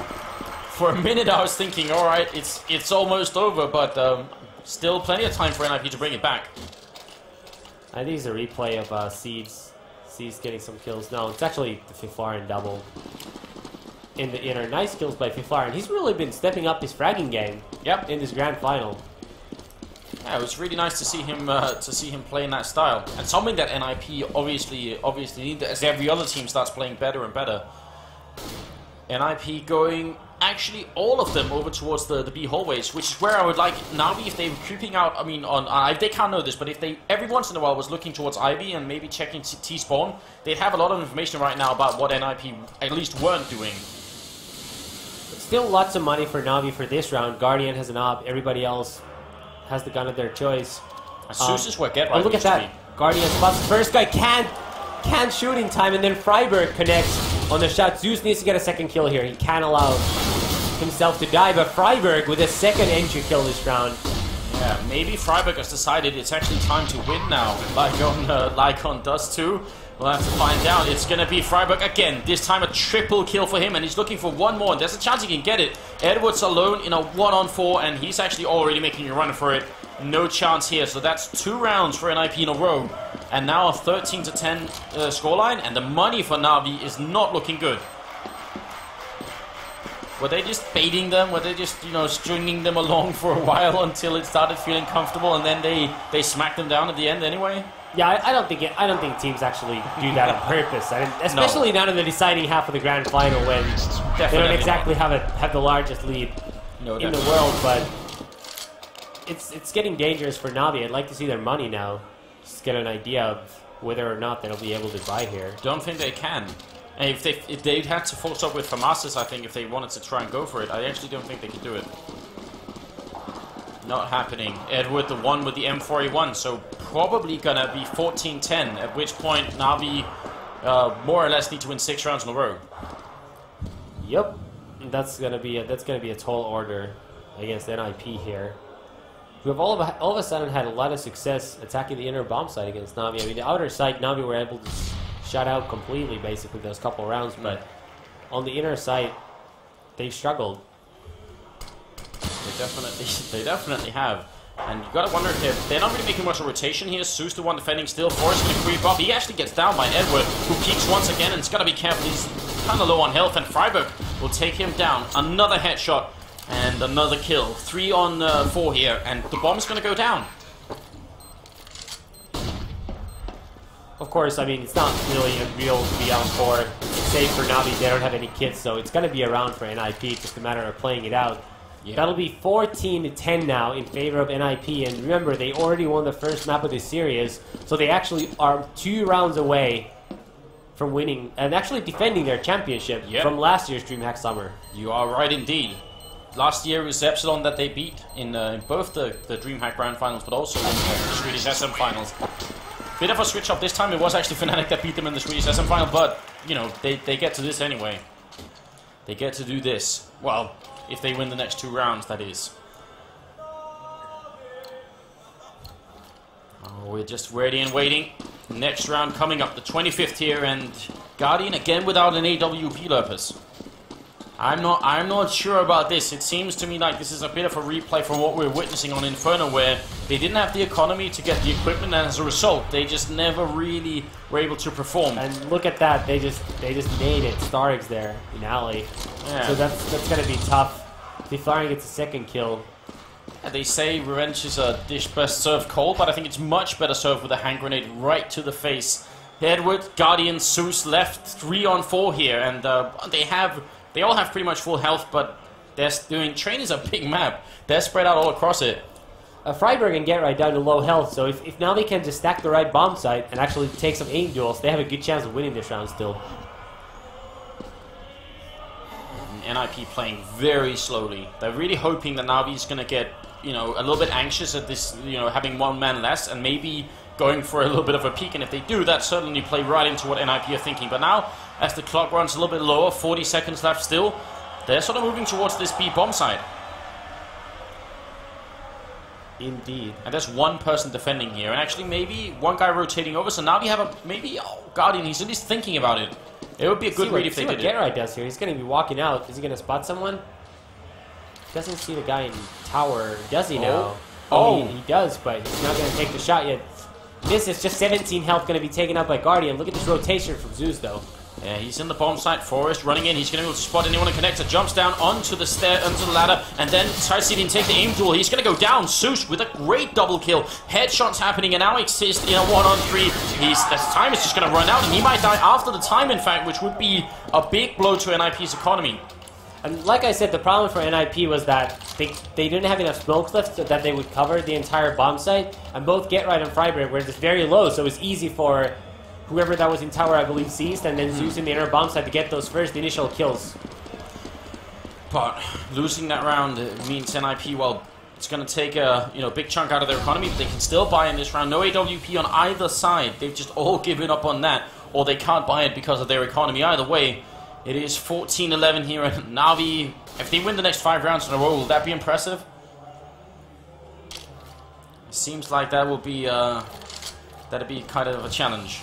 for a minute I was thinking, alright, it's almost over, but still plenty of time for NiP to bring it back. I think it's a replay of Seeds getting some kills. No, it's actually the Fiflarin double in the inner. Nice kills by Fiflarin. He's really been stepping up his fragging game. Yep. In this grand final. Yeah, it was really nice to see him play in that style, and something that NiP obviously need as every other team starts playing better and better. NiP going actually all of them over towards the B hallways, which is where I would like Navi, if they were creeping out. I mean, they can't know this, but if they every once in a while was looking towards Ivy and maybe checking T spawn, they'd have a lot of information right now about what NiP at least weren't doing. Still lots of money for Navi for this round. Guardian has an op. Everybody else has the gun of their choice. Zeus is what Get Right. Oh, look at that. Guardian spots the first guy. Can't shoot in time, and then Freiburg connects on the shot. Zeus needs to get a second kill here. He can't allow himself to die, but Freiburg with a second entry kill this round. Yeah, maybe Freiburg has decided it's actually time to win now, like on Dust 2. We'll have to find out. It's going to be Freiburg again. This time a triple kill for him, and he's looking for one more. And there's a chance he can get it. Edwards alone in a 1-on-4, and he's actually already making a run for it. No chance here. So that's 2 rounds for NiP in a row. And now a 13-10 scoreline, and the money for Navi is not looking good. Were they just baiting them? Were they just, stringing them along for a while until it started feeling comfortable, and then they smacked them down at the end anyway? Yeah, I don't think teams actually do that on purpose. Especially not in the deciding half of the grand final when they don't exactly have the largest lead. No, in the world, but it's getting dangerous for Navi. I'd like to see their money now. Just get an idea of whether or not they'll be able to buy here. Don't think they can. And if they had to force up with FAMASas, I think if they wanted to try and go for it, I actually don't think they could do it. Not happening. Edward, the one with the M41, so probably gonna be 14-10, at which point Navi more or less need to win 6 rounds in a row. Yep, that's gonna be a tall order against NiP here, who have all of a sudden had a lot of success attacking the inner bomb site against Navi. I mean, the outer site, Navi were able to shut out completely, basically, those couple rounds, but on the inner site, they struggled. They definitely have. And you gotta wonder if they're not really making much of a rotation here. Zeus, the one defending still, Forrest gonna creep up. He actually gets down by Edward, who peeks once again, and it's gotta be careful. He's kind of low on health, and Freiburg will take him down. Another headshot and another kill. 3 on 4 here, and the bomb's gonna go down. Of course, I mean, it's not really a real beyond 4. Save for Navi, they don't have any kits, so it's gonna be around for NiP, just a matter of playing it out. Yeah. That'll be 14-10 now in favor of NiP, and remember, they already won the first map of this series, so they actually are 2 rounds away from winning, and actually defending their championship from last year's DreamHack Summer. You are right indeed. Last year it was Epsilon that they beat in both the DreamHack Grand Finals, but also in the Swedish SM Finals. Bit of a switch up this time. It was actually Fnatic that beat them in the Swedish SM Final, but, you know, they get to this anyway. They get to do this. Well, if they win the next 2 rounds, that is. Oh, we're just ready and waiting. Next round coming up, the 25th here, and Guardian again without an AWP Lurpus. I'm not sure about this. It seems to me like this is a bit of a replay from what we're witnessing on Inferno, where they didn't have the economy to get the equipment, and as a result, they just never really were able to perform. And look at that, they just made it. Starix there in alley. Yeah. So that's gonna be tough. Deflaring gets a second kill. Yeah, they say revenge is a dish best served cold, but I think it's much better served with a hand grenade right to the face. Edward, Guardian, Zeus left 3 on 4 here, and they all have pretty much full health, but they're doing... Train is a big map. They're spread out all across it. Freiburg and Get right down to low health, so if now they can just stack the right bomb site and actually take some aim duels, they have a good chance of winning this round still. NiP playing very slowly. They're really hoping that Navi's going to get, you know, a little bit anxious at this, you know, having 1 man less, and maybe going for a little bit of a peek, and if they do, that certainly play right into what NiP are thinking. But now, as the clock runs a little bit lower, 40 seconds left still, they're sort of moving towards this B bomb side. Indeed. And there's 1 person defending here, and actually maybe 1 guy rotating over, so now we have a, maybe, Guardian, he's at least thinking about it. It would be a good read if they did it. Get right does here. He's going to be walking out. Is he going to spot someone? Doesn't see the guy in tower. Does he now? Oh, he does, but he's not going to take the shot yet. This is just 17 health going to be taken up by Guardian. Look at this rotation from Zeus, though. Yeah, he's in the bomb site. Forrest running in. He's going to be able to spot anyone and connect. Jumps down onto the onto the ladder, and then tries to even take the aim duel. He's going to go down. Zeus with a great double kill. Headshots happening, and now exists in a 1-on-3. His time is just going to run out, and he might die after the time, in fact, which would be a big blow to NiP's economy. And like I said, the problem for NiP was that they didn't have enough smokes left so that they would cover the entire bomb site, and both Get Right and Freiburg were just very low, so it was easy for whoever that was in tower, I believe, seized, and then Zeus in the inner bomb site to get those first initial kills. But losing that round means NiP, well, it's going to take a big chunk out of their economy, but they can still buy in this round. No AWP on either side. They've just all given up on that, or they can't buy it because of their economy. Either way, it is 14-11 here, and Navi, if they win the next 5 rounds in a row, will that be impressive? Seems like that will be, that'd be kind of a challenge.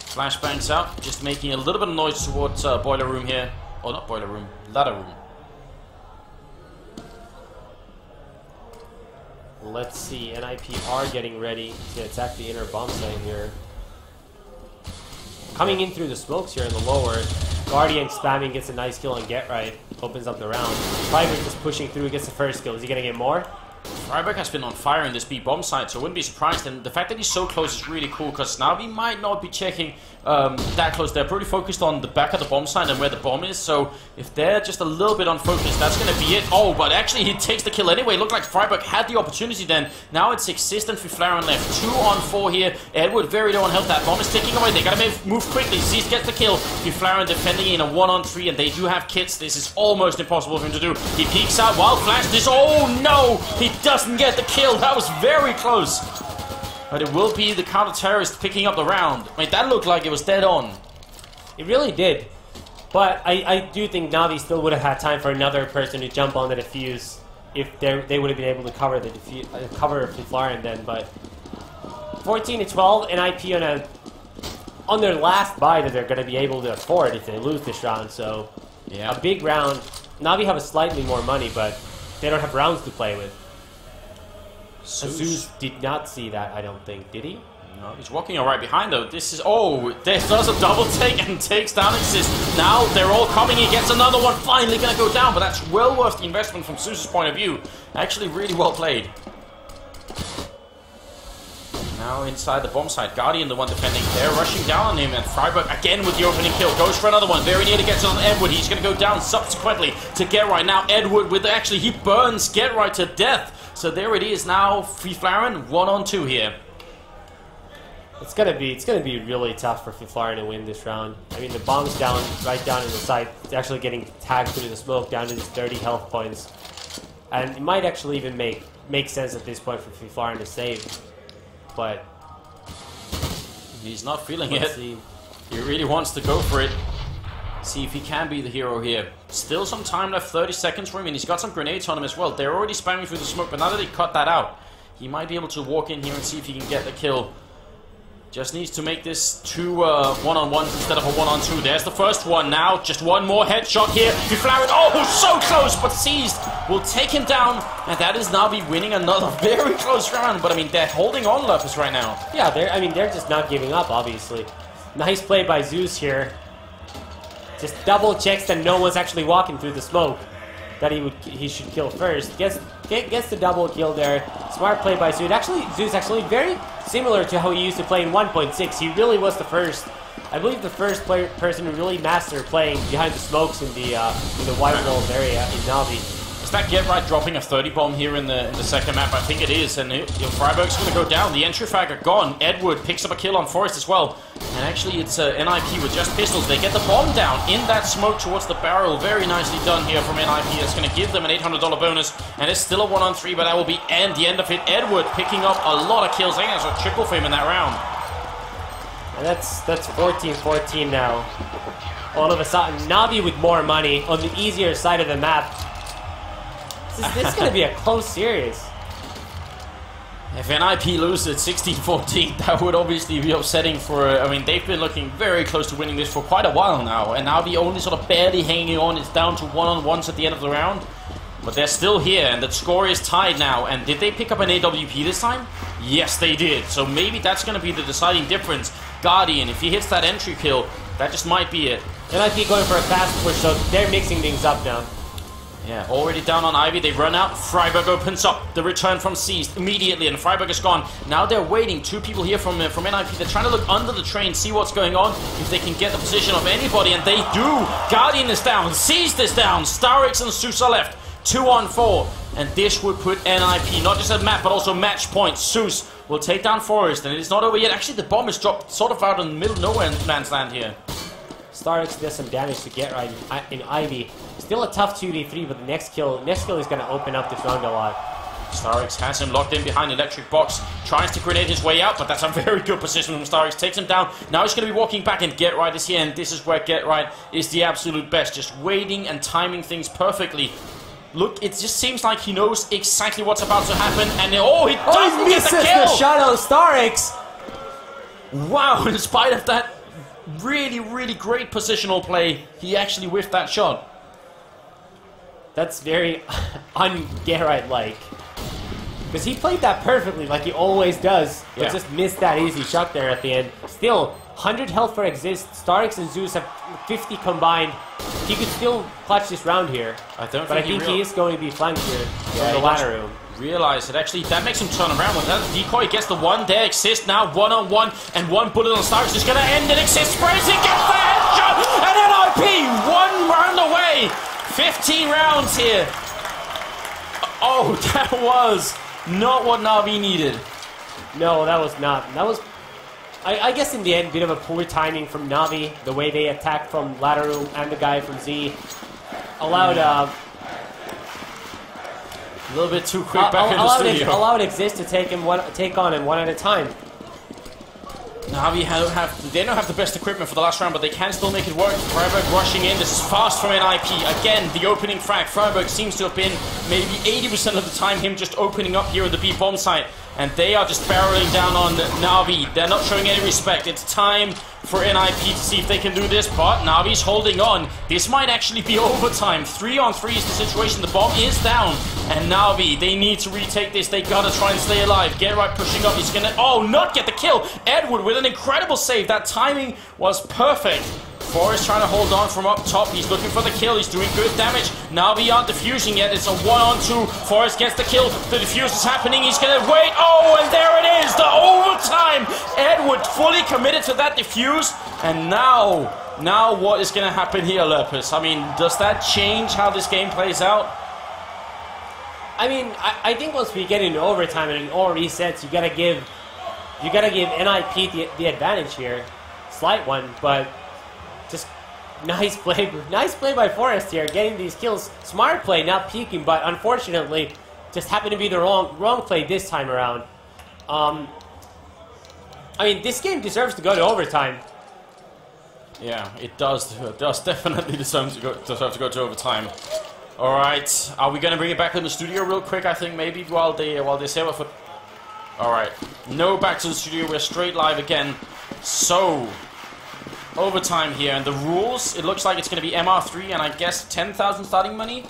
Flashbangs out, just making a little bit of noise towards boiler room here. Oh, not boiler room, ladder room. Let's see, NiP are getting ready to attack the inner bomb site here. Coming in through the smokes here in the lower. Guardian spamming, gets a nice kill on Get Right. Opens up the round. Freiburg just pushing through, gets the first kill. Is he going to get more? Freiburg has been on fire in this B bomb site, so I wouldn't be surprised. And the fact that he's so close is really cool, because Navi might not be checking that close. They're pretty focused on the back of the bomb site and where the bomb is, so if they're just a little bit unfocused, that's going to be it. Oh, but actually he takes the kill anyway. Looked like Freiburg had the opportunity then. Now it's Exist and Fiflaren left. 2 on 4 here. Edward very low on health. That bomb is ticking away. They got to move quickly. Zeus gets the kill. Fiflaren defending in a 1-on-3, and they do have kits. This is almost impossible for him to do. He peeks out. Wild Flash. Oh no! He doesn't get the kill. That was very close. But it will be the counter-terrorist picking up the round. I mean, that looked like it was dead on. It really did. But I do think Navi still would have had time for another person to jump on the defuse if they would have been able to cover the cover Fiflaren then. But 14-12, NiP on their last buy that they're going to be able to afford if they lose this round. So yeah, a big round. Navi have a slightly more money, but they don't have rounds to play with. Zeus did not see that, I don't think, did he? No, he's walking right behind though. This is, oh, there does a double take and takes down Exist. Now they're all coming, he gets another one, finally gonna go down, but that's well worth the investment from Zeus's point of view. Actually really well played. Now inside the bomb site, Guardian the one defending. They're rushing down on him, and Freiburg again with the opening kill. Goes for another one, very near to get on Edward. He's going to go down subsequently to Get Right. Now Edward with, actually he burns Get Right to death. So there it is now, Fiflaren 1-on-2 here. It's gonna be really tough for Fiflaren to win this round. I mean, the bomb's down, right down in the site. It's actually getting tagged through the smoke down to his 30 health points. And it might actually even make sense at this point for Fiflaren to save. But he's not feeling it. He really wants to go for it. See if he can be the hero here. Still some time left, 30 seconds for him, and he's got some grenades on him as well. They're already spamming through the smoke, but now that they cut that out, he might be able to walk in here and see if he can get the kill. Just needs to make this 2 one-on-ones instead of a 1-on-2. There's the first one now. Just one more headshot here. Fiflaren, oh, so close, but seized. Will take him down, and that is Navi winning another very close round. But I mean, they're holding on, Lupus, right now. Yeah, they're just not giving up, obviously. Nice play by Zeus here. Just double checks that no one's actually walking through the smoke. That he should kill first. Gets the double kill there. Smart play by Zeus. Zeus actually very similar to how he used to play in 1.6. He really was the first, I believe, the first person to really master playing behind the smokes in the wide world area in Navi. Is that Get Right dropping a 30 bomb here in the second map? I think it is, and Freiburg's going to go down. The entry frag are gone. Edward picks up a kill on Forest as well. And actually it's NiP with just pistols. They get the bomb down in that smoke towards the barrel. Very nicely done here from NiP. That's going to give them an $800 bonus. And it's still a 1-on-3, but that will be the end of it. Edward picking up a lot of kills. I think that's a triple for him in that round. And that's 14-14 now. All of a sudden, Navi with more money on the easier side of the map. This is going to be a close series. If NiP loses 16-14, that would obviously be upsetting for... I mean, they've been looking very close to winning this for quite a while now. And now the only sort of barely hanging on is down to 1-on-1s at the end of the round. But they're still here, and the score is tied now. And did they pick up an AWP this time? Yes, they did. So maybe that's going to be the deciding difference. Guardian, if he hits that entry kill, that just might be it. NiP going for a fast push, so they're mixing things up now. Yeah, already down on Ivy. They run out. Freiburg opens up. The return from Seized immediately, and Freiburg is gone. Now they're waiting. 2 people here from NiP. They're trying to look under the train, see what's going on, if they can get the position of anybody, and they do. Guardian is down. Seized is down. Starix and Zeus are left. 2-on-4, and this would put NiP not just at map, but also match point. Zeus will take down Forest, and it is not over yet. Actually, the bomb is dropped sort of out in the middle of nowhere man's land here. Starix does some damage to Get Right in Ivy. Still a tough 2v3, but the next kill is going to open up this round a lot. Starix has him locked in behind the electric box, tries to grenade his way out, but that's a very good position from Starix. Takes him down. Now he's going to be walking back, and Get Right is here, and this is where Get Right is the absolute best. Just waiting and timing things perfectly. Look, it just seems like he knows exactly what's about to happen, and he doesn't get the kill! The shot on Starix! Wow, in spite of that really, really great positional play, he actually whiffed that shot. That's very un-Get Right-like. Because he played that perfectly, like he always does, but just missed that easy shot there at the end. Still, 100 health for Exist. Starix and Zeus have 50 combined. He could still clutch this round here. I think he is going to be flanked here in the ladder room. realize it. Actually, that makes him turn around. With that decoy, gets the one there. Exist now, one-on-one, and one bullet on Starks is going to end it. Exist sprays it, gets the headshot, and NiP, 1 round away. 15 rounds here. Oh, that was not what Navi needed. No, that was not. That was, I guess in the end, a bit of a poor timing from Navi. The way they attacked from Lataru and the guy from Z allowed a little bit too quick back in the studio. Allowed Exist to take on him one at a time. Navi they don't have the best equipment for the last round, but they can still make it work. Freiburg rushing in. This is fast from NiP. Again, the opening frag. Freiburg seems to have been maybe 80% of the time him just opening up here at the B bomb site. And they are just barreling down on Navi. They're not showing any respect. It's time for NiP to see if they can do this, but Navi's holding on. This might actually be overtime. 3-on-3 is the situation. The bomb is down. And Navi, they need to retake this. They gotta try and stay alive. Get right pushing up. He's gonna, not get the kill. Edward with an incredible save. That timing was perfect. Forrest trying to hold on from up top. He's looking for the kill. He's doing good damage. Navi aren't defusing yet. It's a 1-on-2. Forrest gets the kill. The defuse is happening. He's going to wait. Oh, and there it is. The overtime. Edward fully committed to that defuse. And now what is going to happen here, Lepus? I mean, does that change how this game plays out? I mean, I think once we get into overtime and in all resets, you gotta give NiP the advantage here. Slight one, but just nice play by Forrest here, getting these kills. Smart play, not peeking, but unfortunately, just happened to be the wrong play this time around. I mean, this game deserves to go to overtime. Yeah, it does. It does definitely deserve to go to overtime. All right, are we gonna bring it back in the studio real quick? I think maybe while they say what. All right, no back to the studio. We're straight live again. So. Overtime here, and the rules, it looks like it's going to be MR3 and I guess 10,000 starting money,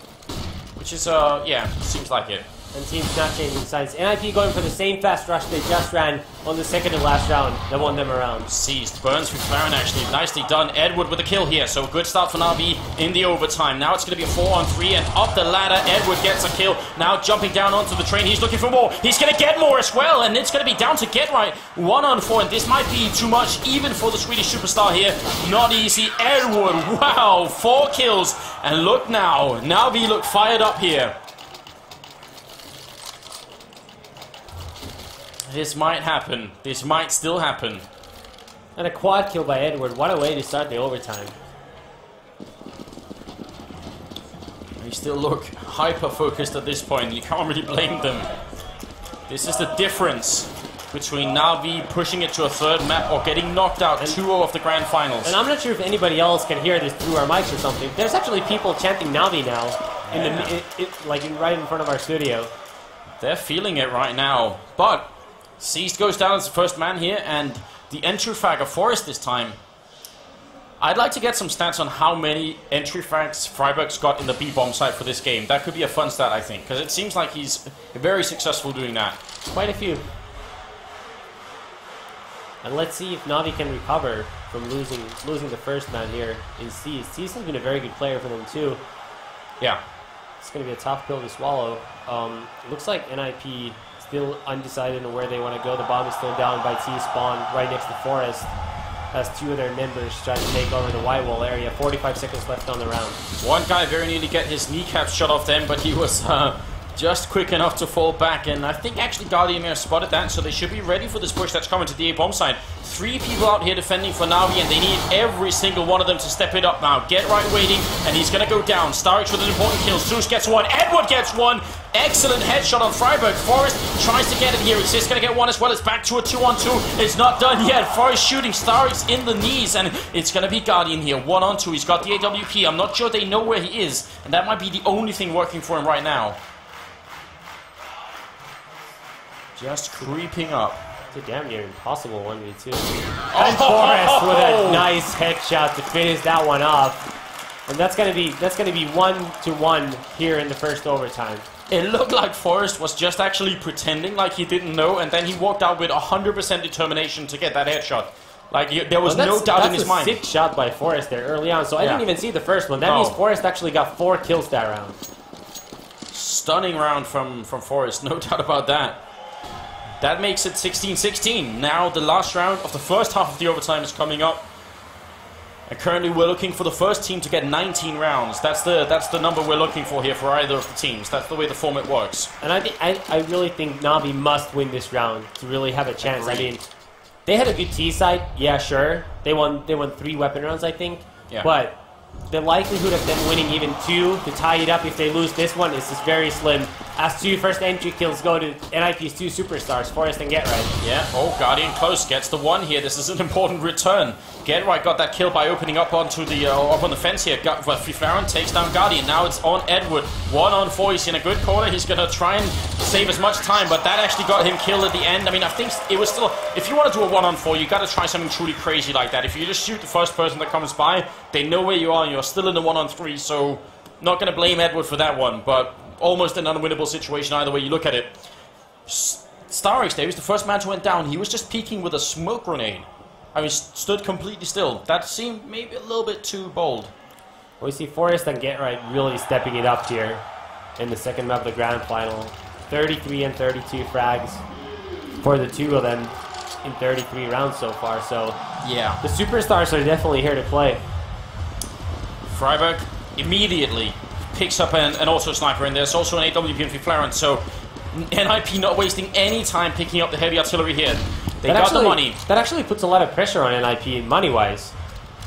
which is, yeah, seems like it. And teams not changing sides. NiP going for the same fast rush they just ran on the second and last round that won them around. Seized. Burns with Farron actually. Nicely done. Edward with a kill here. So a good start for Navi in the overtime. Now it's going to be a 4-on-3 and up the ladder. Edward gets a kill. Now jumping down onto the train. He's looking for more. He's going to get more as well. And it's going to be down to Get Right. 1-on-4. And this might be too much even for the Swedish superstar here. Not easy. Edward. Wow. 4 kills. And look now. Navi look fired up here. This might happen. This might still happen. And a quad kill by Edward. What a way to start the overtime. They still look hyper-focused at this point. You can't really blame them. This is the difference between Navi pushing it to a third map or getting knocked out 2-0 of the grand finals. And I'm not sure if anybody else can hear this through our mics or something. There's actually people chanting Navi now, right in front of our studio. They're feeling it right now. But Seized goes down as the first man here, and the entry frag of Forrest this time. I'd like to get some stats on how many entry frags Freiburg's got in the B-bomb site for this game. That could be a fun stat, I think, because it seems like he's very successful doing that. Quite a few. And let's see if Navi can recover from losing the first man here in Seized. Seized has been a very good player for them too. Yeah. It's going to be a tough pill to swallow. Looks like NiP still undecided on where they want to go. The bomb is still down by T-spawn right next to Forest. As 2 of their members try to take over the Y-wall area. 45 seconds left on the round. One guy very nearly get his kneecap shot off them, but he was just quick enough to fall back. And I think actually Guardian spotted that, so they should be ready for this push that's coming to the A-bomb side. 3 people out here defending for Navi, and they need every single one of them to step it up now. Get Right waiting, and he's going to go down. Starix with an important kill. Zeus gets 1. Edward gets 1. Excellent headshot on Freiburg. Forrest tries to get it here. He's just going to get 1 as well. It's back to a 2-on-2. It's not done yet. Forrest shooting Starix in the knees, and it's going to be Guardian here. 1-on-2. He's got the AWP. I'm not sure they know where he is, and that might be the only thing working for him right now. Just creeping up. It's a damn near impossible 1v2. And Forrest with a nice headshot to finish that one off. And that's gonna be 1-1 here in the first overtime. It looked like Forrest was just actually pretending like he didn't know, and then he walked out with 100% determination to get that headshot. Like, there was no doubt in his mind. That's a sick shot by Forrest there early on, so I didn't even see the first one. That means Forrest actually got 4 kills that round. stunning round from Forest, no doubt about that. That makes it 16-16. Now the last round of the first half of the overtime is coming up. And currently we're looking for the first team to get 19 rounds. That's the number we're looking for here for either of the teams. That's the way the format works. And I really think Navi must win this round to really have a chance. Agreed. I mean, they had a good T side, yeah, sure. They won 3 weapon rounds, I think. Yeah. But the likelihood of them winning even 2 to tie it up if they lose this one is just very slim. As 2 first entry kills go to NiP's 2 superstars, Forest and GetRight. Yeah, oh, Guardian close, gets the 1 here. This is an important return. GetRight got that kill by opening up onto the up on the fence here. Fiflaron takes down Guardian. Now it's on Edward. 1-on-4. He's in a good corner. He's gonna try and save as much time, but that actually got him killed at the end. I mean, I think it was still. If you want to do a 1-on-4, you got to try something truly crazy like that. If you just shoot the first person that comes by, they know where you are, and you're still in the 1-on-3. So, not gonna blame Edward for that one, but almost an unwinnable situation either way you look at it. Starix, he was the first man to went down. He was just peeking with a smoke grenade. I mean, stood completely still. That seemed maybe a little bit too bold. We see Forest and GetRight really stepping it up here in the second map of the grand final. 33 and 32 frags for the 2 of them in 33 rounds so far. So yeah, the superstars are definitely here to play. Freiburg immediately picks up an auto sniper, and there's also an AWP and Fiflaron. So NiP not wasting any time picking up the heavy artillery here. They got the money. That actually puts a lot of pressure on NiP money-wise,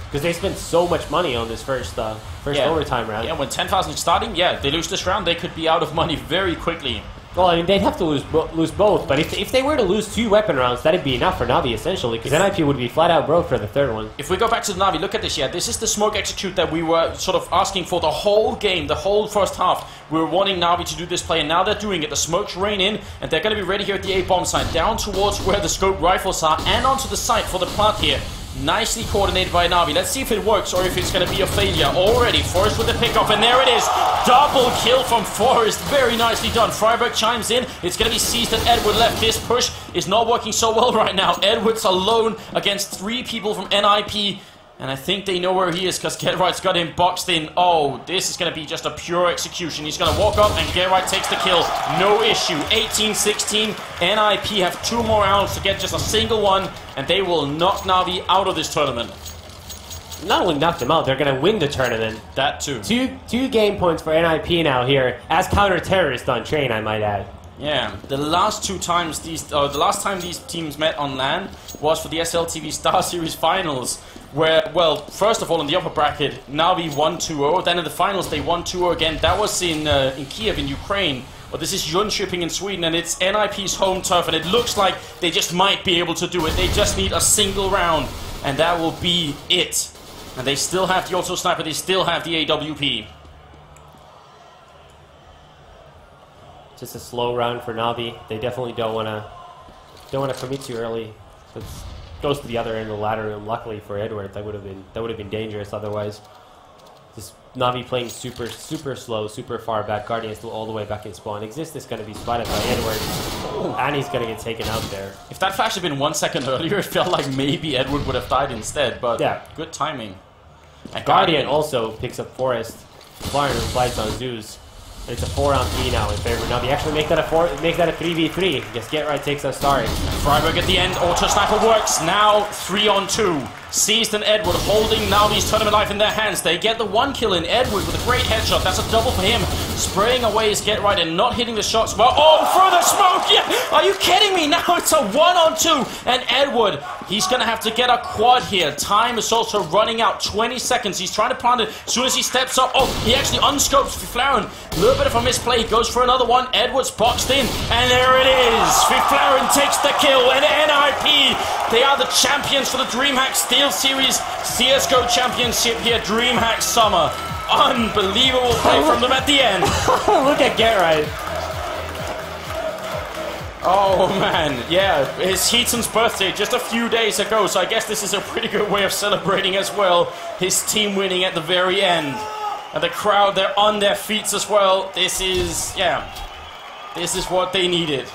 because they spent so much money on this first overtime round. Yeah, when 10,000 is starting, yeah, they lose this round, they could be out of money very quickly. Well, I mean, they'd have to lose both, but if they were to lose 2 weapon rounds, that'd be enough for Navi, essentially, because NiP would be flat out broke for the 3rd one. If we go back to the Navi, look at this, yeah, this is the smoke execute that we were sort of asking for the whole game, the whole first half. We were wanting Navi to do this play, and now they're doing it. The smokes rain in, and they're going to be ready here at the A-bomb site, down towards where the scope rifles are, and onto the site for the plant here. Nicely coordinated by Navi. Let's see if it works or if it's going to be a failure. Already, Forest with the pickoff, and there it is. Double kill from Forest. Very nicely done. Freiburg chimes in. It's going to be seized, and Edward left. This push is not working so well right now. Edward's alone against 3 people from NiP. And I think they know where he is, because GetRight's got him boxed in. Oh, this is going to be just a pure execution. He's going to walk up, and GetRight takes the kill. No issue. 18-16. NiP have 2 more rounds to get just a single one, and they will knock Navi out of this tournament. Not only knock them out, they're going to win the tournament. That too. Two game points for NiP now here, as counter-terrorists on train, I might add. Yeah, the last time these teams met on LAN was for the SLTV Star Series Finals, where, well, first of all in the upper bracket, Navi won 2-0, then in the finals they won 2-0 again. That was in Kiev in Ukraine, but this is Jönköping in Sweden, and it's NiP's home turf, and it looks like they just might be able to do it. They just need a single round, and that will be it. And they still have the auto sniper, they still have the AWP. Just a slow round for Navi. They definitely don't want to commit too early. So it goes to the other end of the ladder, and luckily for Edward, that would have been dangerous otherwise. Just Navi playing super slow, super far back. Guardian still all the way back in spawn. Exist is going to be spotted by Edward, and he's going to get taken out there. If that flash had been 1 second earlier, it felt like maybe Edward would have died instead, but yeah, good timing. And Guardian also picks up Forest. Flying fights on Zeus. And it's a 4-on-3 now in favor of Navi. Actually make that a 3v3. Guess GetRight takes that start. Freiburg at the end. Auto sniper works. Now 3-on-2. Seized and Edward holding Navi's tournament life in their hands. They get the 1 kill in. Edward with a great headshot. That's a double for him. Spraying away his GetRight and not hitting the shots well. Oh, through the smoke! Yeah. Are you kidding me? Now it's a 1-on-2. And Edward, he's going to have to get a quad here. Time is also running out. 20 seconds. He's trying to plant it. As soon as he steps up, oh, he actually unscopes Fiflaron. A little bit of a misplay. He goes for another one. Edward's boxed in. And there it is. Fiflaron takes the kill. And NiP, they are the champions for the DreamHack Steel Series CSGO Championship here. DreamHack Summer. Unbelievable play from them at the end. Look at GetRight. Oh man, yeah, it's Heaton's birthday just a few days ago, so I guess this is a pretty good way of celebrating as well. His team winning at the very end. And the crowd, they're on their feet as well. This is, yeah, this is what they needed.